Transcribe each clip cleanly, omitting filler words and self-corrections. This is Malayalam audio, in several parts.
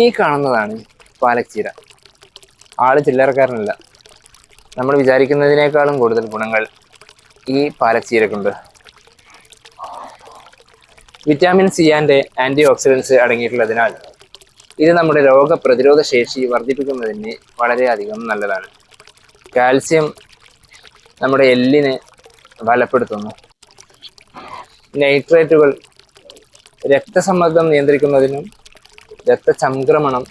ഈ കാണുന്നതാണ് പാലക് ചീര. ആള് ചില്ലറക്കാരനല്ല. നമ്മൾ വിചാരിക്കുന്നതിനേക്കാളും കൂടുതൽ ഗുണങ്ങൾ ഈ പാലക് ചീരക്കുണ്ട്. Vitamin C and antioxidants അടങ്ങിയിട്ടുള്ളതിനാൽ ഇത് നമ്മുടെ രോഗപ്രതിരോധ ശേഷി വർദ്ധിപ്പിക്കുന്നതിന് വളരെയധികം നല്ലതാണ്. കാൽസ്യം നമ്മുടെ എല്ലിനെ ബലപ്പെടുത്തുന്നു. നൈട്രേറ്റുകൾ രക്തസമ്മർദ്ദം നിയന്ത്രിക്കുന്നതിനും രക്തചംക്രമണം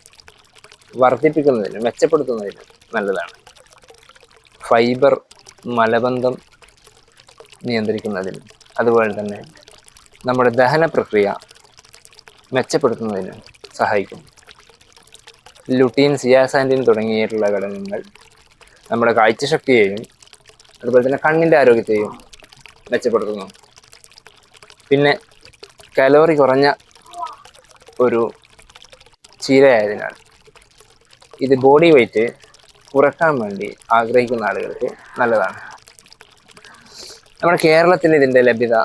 വർദ്ധിപ്പിക്കുന്നതിനും മെച്ചപ്പെടുത്തുന്നതിനും നല്ലതാണ്. ഫൈബർ മലബന്ധം നിയന്ത്രിക്കുന്നതിനും അതുപോലെ തന്നെ നമ്മുടെ ദഹന പ്രക്രിയ മെച്ചപ്പെടുത്തുന്നതിനും സഹായിക്കും. ലുട്ടീൻ, സിയാസാൻറ്റിൻ തുടങ്ങിയിട്ടുള്ള ഘടകങ്ങൾ നമ്മുടെ കാഴ്ചശക്തിയെയും അതുപോലെ തന്നെ കണ്ണിൻ്റെ ആരോഗ്യത്തെയും മെച്ചപ്പെടുത്തുന്നു. പിന്നെ കലോറി കുറഞ്ഞ ഒരു ചീരയായതിനാൽ ഇത് ബോഡി വെയ്റ്റ് കുറക്കാൻ വേണ്ടി ആഗ്രഹിക്കുന്ന ആളുകൾക്ക് നല്ലതാണ്. നമ്മുടെ കേരളത്തിൽ ഇതിൻ്റെ ലഭ്യത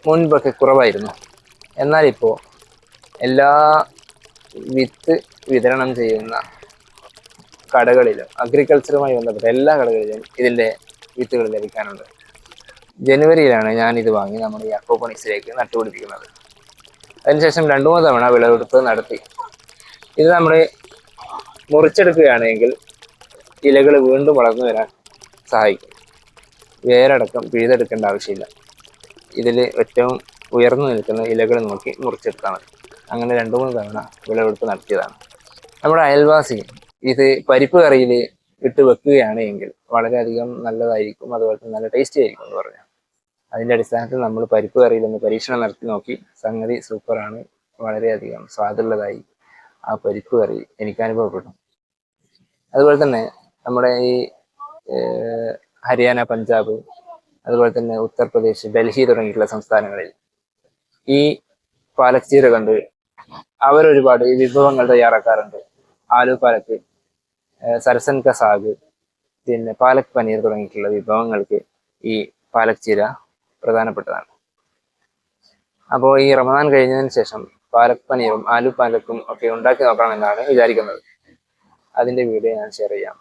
മുൻപൊക്കെ കുറവായിരുന്നു. എന്നാൽ ഇപ്പോൾ എല്ലാ വിത്ത് വിതരണം ചെയ്യുന്ന കടകളിലും അഗ്രികൾച്ചറുമായി ബന്ധപ്പെട്ട എല്ലാ കടകളിലും ഇതിൻ്റെ വിത്തുകൾ ലഭിക്കാനുണ്ട്. ജനുവരിയിലാണ് ഞാനിത് വാങ്ങി നമ്മുടെ ഈ അക്വാപോണിക്സിലേക്ക് നട്ടുപിടിപ്പിക്കുന്നത്. അതിനുശേഷം 2-3 തവണ വിളവെടുപ്പ് നടത്തി. ഇത് നമ്മൾ മുറിച്ചെടുക്കുകയാണെങ്കിൽ ഇലകൾ വീണ്ടും വളർന്നു വരാൻ സഹായിക്കും. വേരടക്കം പിഴുതെടുക്കേണ്ട ആവശ്യമില്ല. ഇതിൽ ഏറ്റവും ഉയർന്നു നിൽക്കുന്ന ഇലകൾ നോക്കി മുറിച്ചെടുത്താൽ മതി. അങ്ങനെ 2-3 തവണ വിളവെടുപ്പ് നടത്തിയതാണ്. നമ്മുടെ അയൽവാസി ഇത് പരിപ്പ് കറിയിൽ ഇട്ട് വെക്കുകയാണ് എങ്കിൽ വളരെയധികം നല്ലതായിരിക്കും, അതുപോലെ തന്നെ നല്ല ടേസ്റ്റി ആയിരിക്കും എന്ന് പറഞ്ഞു. അതിൻ്റെ അടിസ്ഥാനത്തിൽ നമ്മൾ പരിപ്പ് കറിയിൽ ഒന്ന് പരീക്ഷണം നടത്തി നോക്കി. സംഗതി സൂപ്പറാണ്. വളരെയധികം സ്വാദുള്ളതായി ആ പരിപ്പ് കറി എനിക്ക് അനുഭവപ്പെട്ടു. അതുപോലെ തന്നെ നമ്മുടെ ഈ ഹരിയാന, പഞ്ചാബ്, അതുപോലെ തന്നെ ഉത്തർപ്രദേശ്, ഡൽഹി തുടങ്ങിയിട്ടുള്ള സംസ്ഥാനങ്ങളിൽ ഈ പാലക് ചീര കണ്ട് അവരൊരുപാട് വിഭവങ്ങൾ തയ്യാറാക്കാറുണ്ട്. ആലു പാലക്ക്, സർസൻ കാ സാഗ്, പിന്നെ പാലക് പനീർ തുടങ്ങിയിട്ടുള്ള വിഭവങ്ങൾക്ക് ഈ പാലക് ചീര പ്രധാനപ്പെട്ടതാണ്. അപ്പോൾ ഈ റമദാൻ കഴിഞ്ഞതിന് ശേഷം പാലക് പനീറും ആലു പാലക്കും ഒക്കെ ഉണ്ടാക്കി നോക്കണമെന്നാണ് വിചാരിക്കുന്നത്. അതിൻ്റെ വീഡിയോ ഞാൻ ഷെയർ ചെയ്യാം.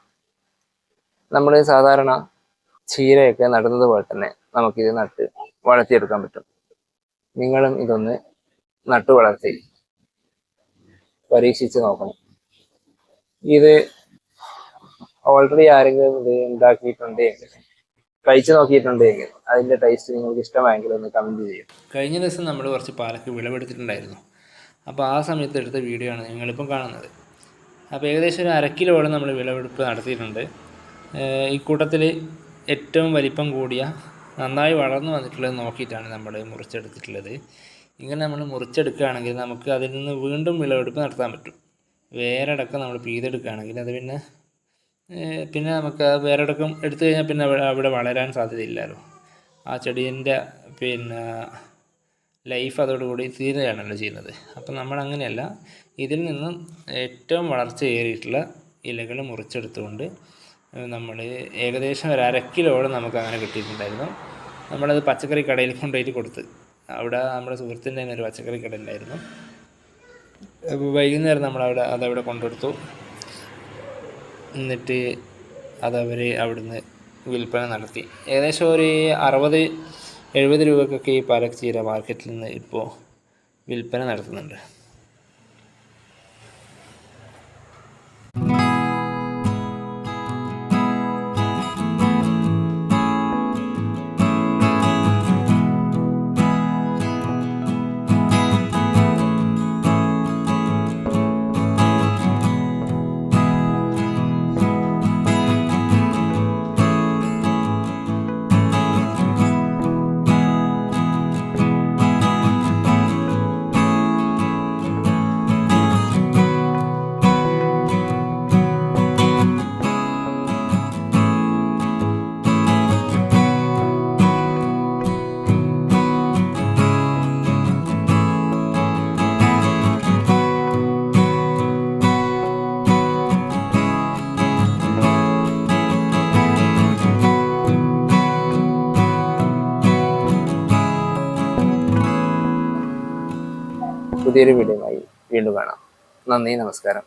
നമ്മൾ സാധാരണ ചീരയൊക്കെ നടുന്നത് പോലെ തന്നെ നമുക്കിത് നട്ട് വളർത്തിയെടുക്കാൻ പറ്റും. നിങ്ങളും ഇതൊന്ന് നട്ടു വളർത്തി പരീക്ഷിച്ച് നോക്കണം. ഇത് ഓൾറെഡി ആരെങ്കിലും ഇത് ഉണ്ടാക്കിയിട്ടുണ്ടെങ്കിൽ, കഴിച്ചു നോക്കിയിട്ടുണ്ടെങ്കിൽ അതിൻ്റെ ടേസ്റ്റ് നിങ്ങൾക്ക് ഇഷ്ടമായെങ്കിൽ ഒന്ന് കമൻറ്റ് ചെയ്യും. കഴിഞ്ഞ ദിവസം നമ്മൾ കുറച്ച് പാലക്ക് വിളവെടുത്തിട്ടുണ്ടായിരുന്നു. അപ്പോൾ ആ സമയത്ത് എടുത്ത വീഡിയോ ആണ് നിങ്ങളിപ്പം കാണുന്നത്. അപ്പോൾ ഏകദേശം ഒരു 1/2 കിലോയോളം നമ്മൾ വിളവെടുപ്പ് നടത്തിയിട്ടുണ്ട്. ഈ കൂട്ടത്തിൽ ഏറ്റവും വലിപ്പം കൂടിയ നന്നായി വളർന്നു വന്നിട്ടുള്ളത് നോക്കിയിട്ടാണ് നമ്മൾ മുറിച്ചെടുത്തിട്ടുള്ളത്. ഇങ്ങനെ നമ്മൾ മുറിച്ചെടുക്കുകയാണെങ്കിൽ നമുക്ക് അതിൽ നിന്ന് വീണ്ടും വിളവെടുപ്പ് നടത്താൻ പറ്റും. വേരടക്കം നമ്മൾ പിഴുതെടുക്കുകയാണെങ്കിൽ അത് പിന്നെ നമുക്ക് ആ വേരടക്കം എടുത്തു കഴിഞ്ഞാൽ പിന്നെ അവിടെ വളരാൻ സാധ്യതയില്ലല്ലോ. ആ ചെടീൻ്റെ ലൈഫ് അതോടുകൂടി തീരുകയാണല്ലോ ചെയ്യുന്നത്. അപ്പം നമ്മൾ അങ്ങനെയല്ല, ഇതിൽ നിന്നും ഏറ്റവും വളർച്ചയേറിയിട്ടുള്ള ഇലകൾ മുറിച്ചെടുത്തുകൊണ്ട് നമ്മൾ ഏകദേശം ഒരു 1/2 കിലോയോളം നമുക്ക് അങ്ങനെ കിട്ടിയിട്ടുണ്ടായിരുന്നു. നമ്മളത് പച്ചക്കറി കടയിൽ കൊണ്ടുപോയിട്ട് കൊടുത്ത്. അവിടെ നമ്മുടെ സുഹൃത്തിൻ്റെ തന്നെ ഒരു പച്ചക്കറി കട ഉണ്ടായിരുന്നു. അപ്പോൾ വൈകുന്നേരം അതവിടെ കൊണ്ടുകൊടുത്തു. എന്നിട്ട് അതവർ അവിടുന്ന് വിൽപ്പന നടത്തി. ഏകദേശം ഒരു 60-70 രൂപക്കൊക്കെ ഈ പാലക് ചീര മാർക്കറ്റിൽ നിന്ന് ഇപ്പോൾ വിൽപ്പന നടത്തുന്നുണ്ട്. പുതിയൊരു വീഡിയോയുമായി വീണ്ടും കാണാം. നന്ദി, നമസ്കാരം.